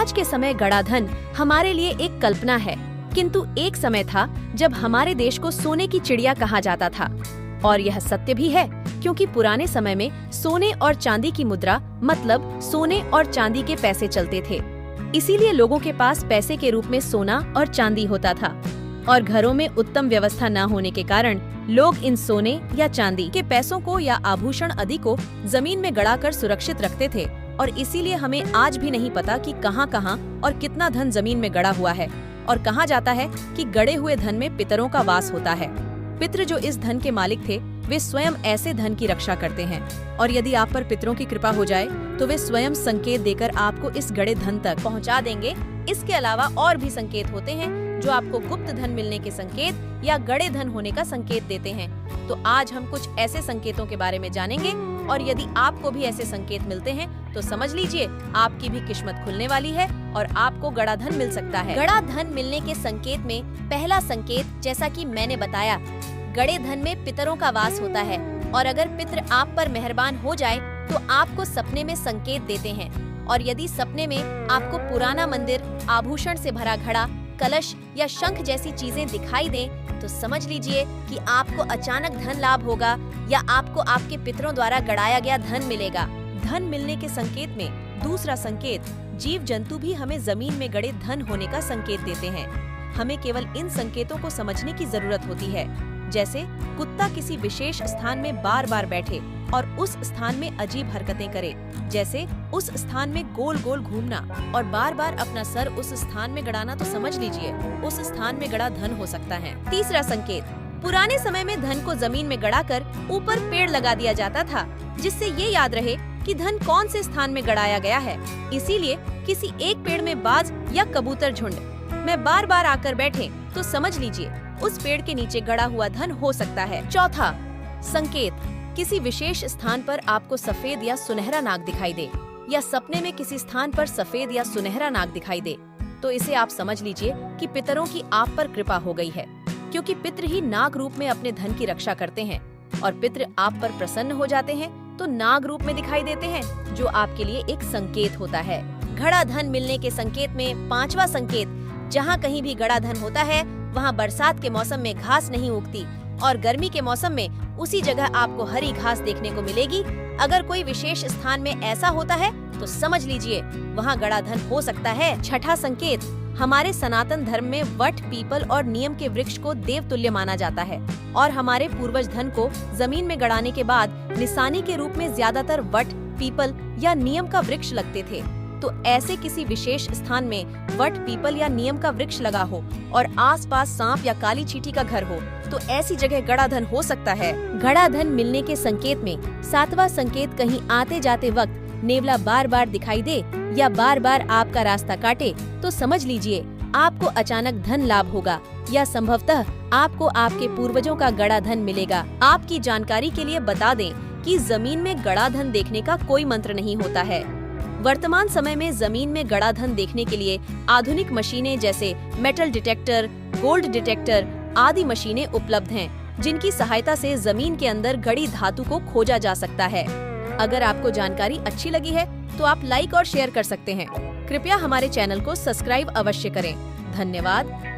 आज के समय गड़ा धन हमारे लिए एक कल्पना है, किंतु एक समय था जब हमारे देश को सोने की चिड़िया कहा जाता था। और यह सत्य भी है, क्योंकि पुराने समय में सोने और चांदी की मुद्रा मतलब सोने और चांदी के पैसे चलते थे। इसीलिए लोगों के पास पैसे के रूप में सोना और चांदी होता था, और घरों में उत्तम व्यवस्था न होने के कारण लोग इन सोने या चांदी के पैसों को या आभूषण आदि को जमीन में गड़ाकर सुरक्षित रखते थे। और इसीलिए हमें आज भी नहीं पता कि कहां-कहां और कितना धन जमीन में गड़ा हुआ है। और कहा जाता है कि गड़े हुए धन में पितरों का वास होता है। पितृ जो इस धन के मालिक थे, वे स्वयं ऐसे धन की रक्षा करते हैं, और यदि आप पर पितरों की कृपा हो जाए तो वे स्वयं संकेत देकर आपको इस गड़े धन तक पहुंचा देंगे। इसके अलावा और भी संकेत होते हैं जो आपको गुप्त धन मिलने के संकेत या गड़े धन होने का संकेत देते हैं। तो आज हम कुछ ऐसे संकेतों के बारे में जानेंगे, और यदि आपको भी ऐसे संकेत मिलते हैं तो समझ लीजिए आपकी भी किस्मत खुलने वाली है और आपको गड़ा धन मिल सकता है। गड़ा धन मिलने के संकेत में पहला संकेत, जैसा कि मैंने बताया, गड़े धन में पितरों का वास होता है। और अगर पितर आप पर मेहरबान हो जाए तो आपको सपने में संकेत देते हैं। और यदि सपने में आपको पुराना मंदिर, आभूषण से भरा घड़ा, कलश या शंख जैसी चीजें दिखाई दें तो समझ लीजिए कि आपको अचानक धन लाभ होगा या आपको आपके पितरों द्वारा गड़ाया गया धन मिलेगा। धन मिलने के संकेत में दूसरा संकेत, जीव जंतु भी हमें जमीन में गड़े धन होने का संकेत देते हैं। हमें केवल इन संकेतों को समझने की जरूरत होती है। जैसे कुत्ता किसी विशेष स्थान में बार बार बैठे और उस स्थान में अजीब हरकतें करे, जैसे उस स्थान में गोल गोल घूमना और बार बार अपना सर उस स्थान में गड़ाना, तो समझ लीजिए उस स्थान में गड़ा धन हो सकता है। तीसरा संकेत, पुराने समय में धन को जमीन में गड़ाकर ऊपर पेड़ लगा दिया जाता था, जिससे ये याद रहे कि धन कौन से स्थान में गड़ाया गया है। इसीलिए किसी एक पेड़ में बाज या कबूतर झुंड में बार बार आकर बैठे तो समझ लीजिए उस पेड़ के नीचे गड़ा हुआ धन हो सकता है। चौथा संकेत, किसी विशेष स्थान पर आपको सफेद या सुनहरा नाग दिखाई दे, या सपने में किसी स्थान पर सफेद या सुनहरा नाग दिखाई दे, तो इसे आप समझ लीजिए कि पितरों की आप पर कृपा हो गई है, क्योंकि पितृ ही नाग रूप में अपने धन की रक्षा करते हैं। और पितृ आप पर प्रसन्न हो जाते हैं तो नाग रूप में दिखाई देते हैं, जो आपके लिए एक संकेत होता है। गड़ा धन मिलने के संकेत में पांचवा संकेत, जहाँ कहीं भी गड़ा धन होता है वहाँ बरसात के मौसम में घास नहीं उगती, और गर्मी के मौसम में उसी जगह आपको हरी घास देखने को मिलेगी। अगर कोई विशेष स्थान में ऐसा होता है तो समझ लीजिए वहाँ गड़ा धन हो सकता है। छठा संकेत, हमारे सनातन धर्म में वट, पीपल और नीम के वृक्ष को देवतुल्य माना जाता है, और हमारे पूर्वज धन को जमीन में गड़ाने के बाद निशानी के रूप में ज्यादातर वट, पीपल या नीम का वृक्ष लगते थे। तो ऐसे किसी विशेष स्थान में वट, पीपल या नीम का वृक्ष लगा हो और आसपास सांप या काली चींटी का घर हो तो ऐसी जगह गड़ा धन हो सकता है। गड़ा धन मिलने के संकेत में सातवां संकेत, कहीं आते जाते वक्त नेवला बार बार दिखाई दे या बार बार आपका रास्ता काटे तो समझ लीजिए आपको अचानक धन लाभ होगा, या संभवतः आपको आपके पूर्वजों का गड़ा धन मिलेगा। आपकी जानकारी के लिए बता दें कि जमीन में गड़ा धन देखने का कोई मंत्र नहीं होता है। वर्तमान समय में जमीन में गड़ा धन देखने के लिए आधुनिक मशीनें जैसे मेटल डिटेक्टर, गोल्ड डिटेक्टर आदि मशीनें उपलब्ध हैं, जिनकी सहायता से जमीन के अंदर गड़ी धातु को खोजा जा सकता है। अगर आपको जानकारी अच्छी लगी है तो आप लाइक और शेयर कर सकते हैं। कृपया हमारे चैनल को सब्सक्राइब अवश्य करें। धन्यवाद।